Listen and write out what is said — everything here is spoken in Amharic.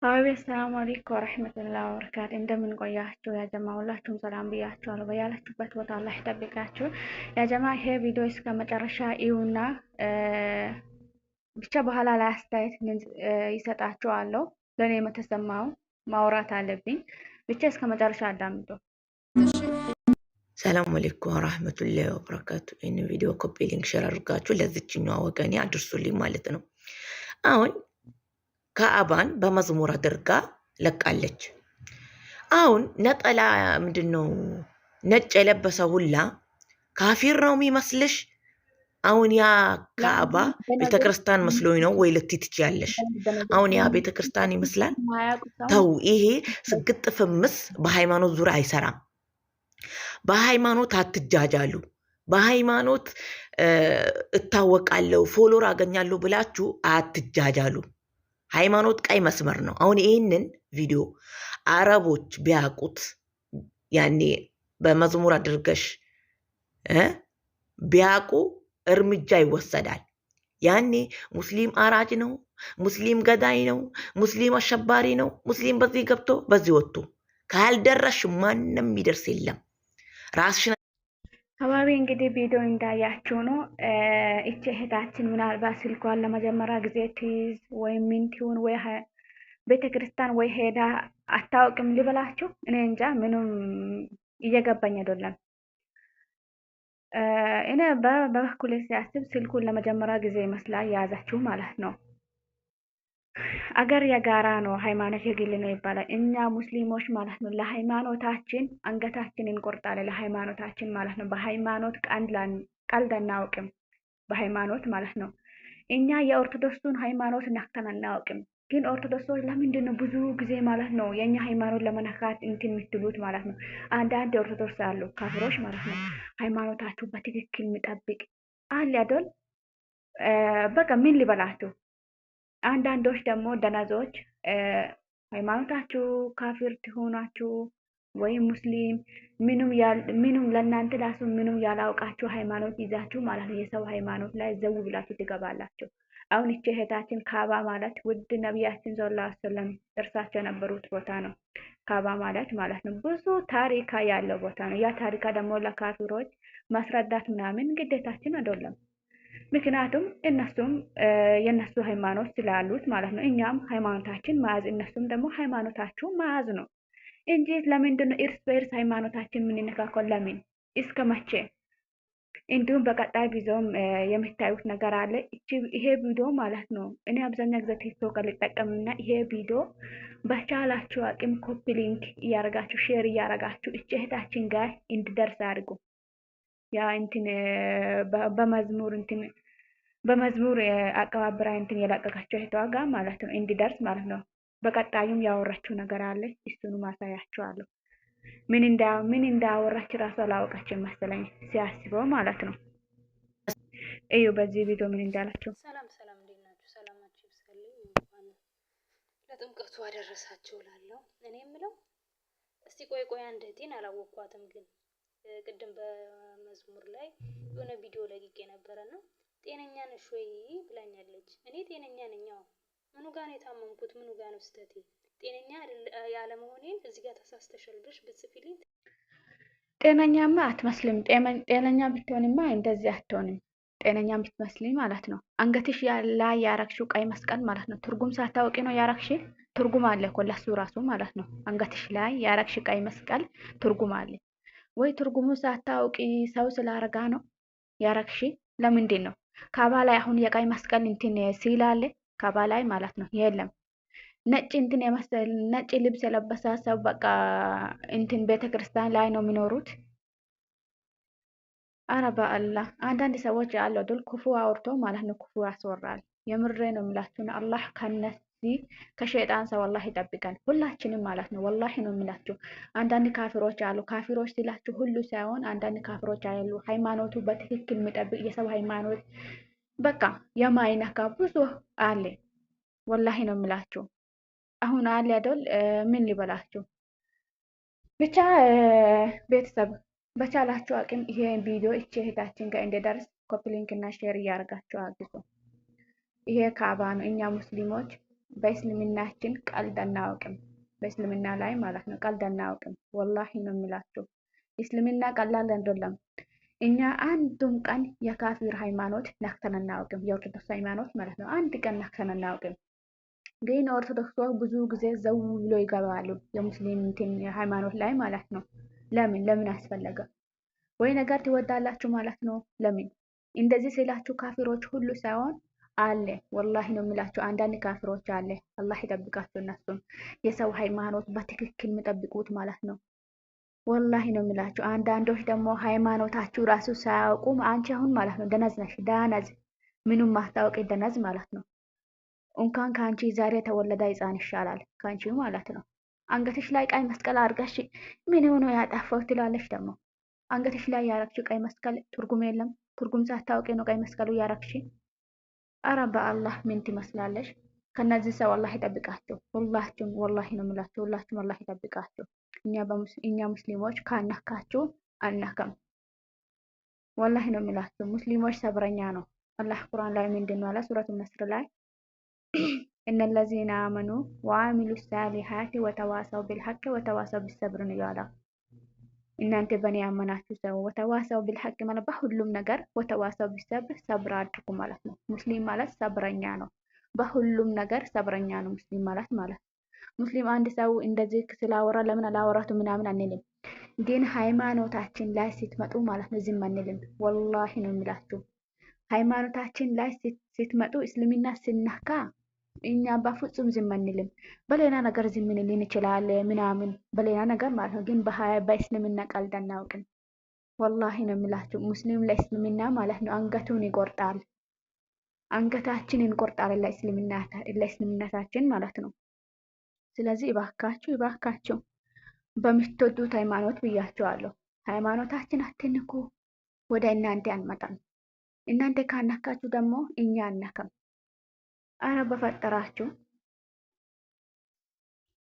ሀቢቢ ሰላም አለይኩም ወረህመቱላሂ ወበረካቱ። እንደምን ቆያችሁ ያ ጀማ? ሁላችሁም ሰላም ብያችኋለሁ። በያላችሁበት ቦታ አላህ ይጠብቃችሁ ያ ጀማ። ይሄ ቪዲዮ እስከ መጨረሻ እዩና ብቻ በኋላ ላይ አስተያየት ይሰጣችኋለሁ። ለእኔ የተሰማው ማውራት አለብኝ። ብቻ እስከ መጨረሻ አዳምጡ። ሰላም አለይኩም ወራህመቱላሂ ወበረካቱ። ይህን ቪዲዮ ኮፒ ሊንክ ሼር አድርጋችሁ ለዚችኛዋ ወገኔ አድርሱልኝ ማለት ነው። አሁን ከአባን በመዝሙር አድርጋ ለቃለች። አሁን ነጠላ ምንድነው ነጭ የለበሰ ሁላ ካፊር ነው የሚመስልሽ? አሁን ያ ከአባ ቤተክርስቲያን መስሎኝ ነው ወይ ልትይ ትችያለሽ። አሁን ያ ቤተክርስቲያን ይመስላል? ተው፣ ይሄ ስግጥ ፍምስ በሃይማኖት ዙሪያ አይሰራም። በሃይማኖት አትጃጃሉ። በሃይማኖት እታወቃለሁ ፎሎር አገኛለሁ ብላችሁ አትጃጃሉ። ሃይማኖት ቀይ መስመር ነው። አሁን ይህንን ቪዲዮ አረቦች ቢያውቁት ያኔ በመዝሙር አድርገሽ ቢያውቁ እርምጃ ይወሰዳል። ያኔ ሙስሊም አራጅ ነው፣ ሙስሊም ገዳይ ነው፣ ሙስሊም አሸባሪ ነው፣ ሙስሊም በዚህ ገብቶ በዚህ ወጥቶ ካልደረሽ ማንም ይደርስ የለም። ራስሽን አካባቢ እንግዲህ ቪዲዮ እንዳያችሁ ነው። እቺ እህታችን ምናልባት ስልኳን ለመጀመሪያ ጊዜ ትይዝ ወይም ሚንቲውን ወይ ቤተክርስቲያን ወይ ሄዳ አታውቅም ልበላችሁ። እኔ እንጃ ምንም እየገባኝ አይደለም። እኔ በበኩሌ ሲያስብ ስልኩን ለመጀመሪያ ጊዜ ይመስላል የያዛችሁ ማለት ነው። አገር የጋራ ነው፣ ሃይማኖት የግል ነው ይባላል። እኛ ሙስሊሞች ማለት ነው ለሃይማኖታችን አንገታችን እንቆርጣለን፣ ለሃይማኖታችን ማለት ነው። በሃይማኖት ቀልድ አናውቅም፣ በሃይማኖት ማለት ነው። እኛ የኦርቶዶክሱን ሃይማኖት ነክተን አናውቅም። ግን ኦርቶዶክሶች ለምንድን ነው ብዙ ጊዜ ማለት ነው የኛ ሃይማኖት ለመነካት እንትን የምትሉት ማለት ነው? አንዳንድ ኦርቶዶክስ አሉ ካፍሮች ማለት ነው ሃይማኖታችሁ በትክክል የሚጠብቅ አለ አይደል? በቃ ምን ልበላችሁ። አንዳንዶች ደግሞ ደነዞች ሃይማኖታችሁ ካፊር ትሆናችሁ ወይም ሙስሊም ምንም ለእናንተ ራሱ ምንም ያላውቃችሁ ሃይማኖት ይዛችሁ ማለት ነው የሰው ሃይማኖት ላይ ዘው ብላችሁ ትገባላችሁ። አሁን እቺ እህታችን ካባ ማለት ውድ ነቢያችን ሰለላሁ ዐለይሂ ወሰለም እርሳቸው የነበሩት ቦታ ነው። ካባ ማለት ነው ብዙ ታሪካ ያለው ቦታ ነው። ያ ታሪካ ደግሞ ለካፊሮች ማስረዳት ምናምን ግዴታችን አይደለም። ምክንያቱም እነሱም የነሱ ሃይማኖት ስላሉት ማለት ነው። እኛም ሃይማኖታችን መያዝ እነሱም ደግሞ ሃይማኖታቸው መያዝ ነው እንጂ ለምንድን ነው እርስ በእርስ ሃይማኖታችን የምንነካከው? ለምን እስከ መቼ? እንዲሁም በቀጣይ ቪዲዮም የምታዩት ነገር አለ። ይሄ ቪዲዮ ማለት ነው እኔ አብዛኛው ጊዜ ቲክቶክ ልጠቀምና ይሄ ቪዲዮ በቻላችሁ አቅም ኮፒ ሊንክ እያረጋችሁ ሼር እያረጋችሁ እቺ እህታችን ጋር እንድደርስ አድርጉ። ያ እንትን በመዝሙር አቀባበራ እንትን የለቀቀችው እህቷ ጋር ማለት ነው እንዲደርስ ማለት ነው። በቀጣዩም ያወራችው ነገር አለ፣ እሱንም አሳያችኋለሁ። ምን እንዳወራች ራሱ አላወቀችም መሰለኝ ሲያስበው ማለት ነው። እዩ በዚህ ቪዲዮ ምን እንዳላችሁ። ሰላም እንዴት ናችሁ? ሰላማችሁ ይብዛልኝ። እንኳን ለጥምቀቱ አደረሳችሁ እላለሁ። እኔ የምለው እስቲ ቆይ አንድ እህቴን አላወኳትም፣ ግን ቅድም በመዝሙር ላይ የሆነ ቪዲዮ ለቅቄ ነበረና ጤነኛ ነሽ ወይ ብላኛለች። እኔ ጤነኛ ነኝ። ምኑ ጋር ነው የታመምኩት? ምኑ ጋር ነው ስህተቴ? ጤነኛ ያለመሆኔን እዚህ ጋር ተሳስተሻል ብለሽ ብትጽፊልኝ። ጤነኛማ አትመስልም። ጤነኛ ብትሆንማ እንደዚህ አትሆንም። ጤነኛ ብትመስልኝ ማለት ነው አንገትሽ ላይ ያረግሽው ቀይ መስቀል ማለት ነው ትርጉም ሳታውቂ ነው ያረግሽ። ትርጉም አለ እኮ ለሱ ራሱ ማለት ነው። አንገትሽ ላይ ያረግሽ ቀይ መስቀል ትርጉም አለ ወይ? ትርጉሙ ሳታውቂ ሰው ስላረጋ ነው ያረግሽ? ለምንድን ነው ካባ ላይ አሁን የቀይ መስቀል እንትን ሲል አለ ካባ ላይ ማለት ነው? የለም። ነጭ እንትን የመሰለ ነጭ ልብስ የለበሰ ሰው በቃ እንትን ቤተክርስቲያን ላይ ነው የሚኖሩት። አረ በአላህ አንዳንድ ሰዎች ያለው አይደል ክፉ አውርቶ ማለት ነው ክፉ ያስወራል። የምሬ ነው የምላችሁ። አላህ ከነዚህ ከሸይጣን ሰው አላህ ይጠብቀን ሁላችንም ማለት ነው። ወላሂ ነው የምላችሁ። አንዳንድ ካፊሮች አሉ። ካፊሮች ሲላችሁ ሁሉ ሳይሆን አንዳንድ ካፊሮች አሉ ሃይማኖቱ በትክክል የሚጠብቅ የሰው ሃይማኖት በቃ የማይነካ ብዙ አለ። ወላሂ ነው የምላችሁ። አሁን አለ አይደል ምን ሊበላችሁ ብቻ ቤተሰብ በቻላችሁ አቅም ይሄ ቪዲዮ እቺ እህታችን ጋር እንዲደርስ ኮፒ ሊንክ እና ሼር እያደረጋችሁ አግዙ። ይሄ ካባ ነው። እኛ ሙስሊሞች በእስልምናችን ቀልድ አናውቅም። በእስልምና ላይ ማለት ነው ቀልድ አናውቅም። ወላሂ ነው የሚላችሁ። እስልምና ቀላል አይደለም። እኛ አንዱም ቀን የካፊር ሃይማኖት ነክተን አናውቅም። የኦርቶዶክስ ሃይማኖት ማለት ነው አንድ ቀን ነክተን አናውቅም። ግን ኦርቶዶክሶች ብዙ ጊዜ ዘው ብሎ ይገባሉ የሙስሊም ሃይማኖት ላይ ማለት ነው። ለምን አስፈለገ? ወይ ነገር ትወዳላችሁ ማለት ነው። ለምን እንደዚህ ስላችሁ ካፊሮች ሁሉ ሳይሆን አለ ወላሂ ነው የሚላችሁ። አንዳንድ ካፊሮች አለ አላህ ይጠብቃቸው። እነሱም የሰው ሃይማኖት በትክክል የሚጠብቁት ማለት ነው። ወላሂ ነው የሚላችሁ። አንዳንዶች ደግሞ ሃይማኖታችሁ ራሱ ሳያውቁም አንቺ አሁን ማለት ነው ደነዝ ነሽ፣ ዳነዝ ምንም ማታውቂ ደነዝ ማለት ነው። እንኳን ከአንቺ ዛሬ የተወለደ ህፃን ይሻላል ከአንቺ ማለት ነው። አንገትሽ ላይ ቀይ መስቀል አድርገሽ ምን ሆኖ ያጠፋው ትላለሽ። ደግሞ አንገትሽ ላይ ያረግሽው ቀይ መስቀል ትርጉም የለም። ትርጉም ሳታውቂ ነው ቀይ መስቀሉ ያረግሽ። አረ በአላህ ምን ትመስላለሽ? ከነዚህ ሰው አላህ ይጠብቃቸው ሁላችሁም። ወላሂ ነው የምላችሁ ሁላችሁም አላህ ይጠብቃቸው። እኛ ሙስሊሞች ካነካችሁ አነከም። ወላሂ ነው የምላችሁ ሙስሊሞች ሰብረኛ ነው። አላህ ቁርአን ላይ ምንድን ነው አለ? ሱረቱ ነስር ላይ እነ ለዚነ አመኑ ወአሚሉ ሳሊሃቲ ወተዋሰው ቢልሐቅ ወተዋሰው ቢሰብር ነው ያለው። እናንተ በእኔ ያመናችሁ ሰው ወተዋሰው ቢልሐቅ ማለት በሁሉም ነገር ወተዋሰው ቢሰብር ሰብር አድርጉ ማለት ነው። ሙስሊም ማለት ሰብረኛ ነው። በሁሉም ነገር ሰብረኛ ነው ሙስሊም ማለት ማለት ሙስሊም አንድ ሰው እንደዚህ ስላወራ ለምን አላወራቱ ምናምን አንልም። ግን ሃይማኖታችን ላይ ስትመጡ ማለት ነው ዝም አንልም። ወላሂ ነው የሚላችሁ ሃይማኖታችን ላይ ስትመጡ እስልምና ስነካ እኛ በፍጹም ዝም አንልም። በሌላ ነገር ዝም ልንል ይችላል ምናምን በሌላ ነገር ማለት ነው። ግን በእስልምና ቀልድ አናውቅም። ወላሂ ነው የሚላችሁ ሙስሊም ለእስልምና ማለት ነው አንገቱን ይቆርጣል። አንገታችን እንቆርጣለን ለእስልምናታችን ማለት ነው። ስለዚህ እባካችሁ በምትወዱት ሃይማኖት ብያችኋለሁ። ሃይማኖታችን አትንኩ። ወደ እናንተ አንመጣም። እናንተ ካነካችሁ ደግሞ እኛ አነከም። አረ በፈጠራችሁ